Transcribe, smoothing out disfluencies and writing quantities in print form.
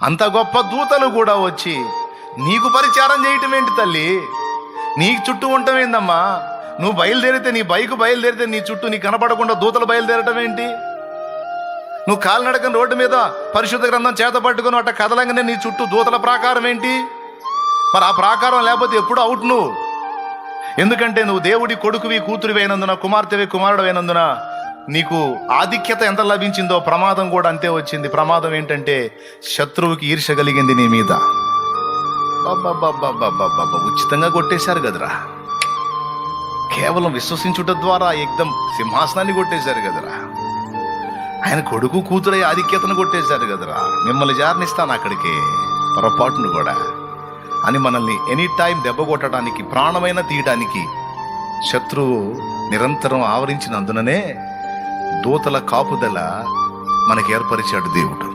అంత గొప్ప దూతలు కూడా వచ్చి నీకు పరిచారం చేయటం ఏంటి తల్లి? నీకు చుట్టూ ఉండటం ఏందమ్మా? నువ్వు బయలుదేరితే, నీ బైక్ బయలుదేరితే నీ చుట్టూ నీ కనపడకుండా దూతలు బయలుదేరటం ఏంటి? నువ్వు కాలినడకని రోడ్డు మీద పరిశుద్ధ గ్రంథం చేత పట్టుకుని అట్ట కదలంగానే నీ చుట్టూ దూతల ప్రాకారం ఏంటి? మరి ఆ ప్రాకారం లేకపోతే ఎప్పుడు అవుట్ నువ్వు. ఎందుకంటే నువ్వు దేవుడి కొడుకువి, కూతురివి అయినందున, కుమార్తెవి, కుమారుడు అయినందున నీకు ఆధిక్యత ఎంత లభించిందో ప్రమాదం కూడా అంతే వచ్చింది. ప్రమాదం ఏంటంటే శత్రువుకి ఈర్ష్య కలిగింది నీ మీద. ఉచితంగా కొట్టేశారు కదరా. కేవలం విశ్వసించుట ద్వారా ఏకదం సింహాసనాన్ని కొట్టేశారు కదరా. ఆయన కొడుకు కూతురై ఆధిక్యతను కొట్టేశారు కదరా. మిమ్మల్ని జారనిస్తాను అక్కడికి పొరపాటును కూడా అని మనల్ని ఎనీ టైం దెబ్బ కొట్టడానికి, ప్రాణమైన తీయడానికి శత్రువు నిరంతరం ఆవరించినందుననే దూతల కాపుదల మనకి ఏర్పరిచాడు దేవుడు.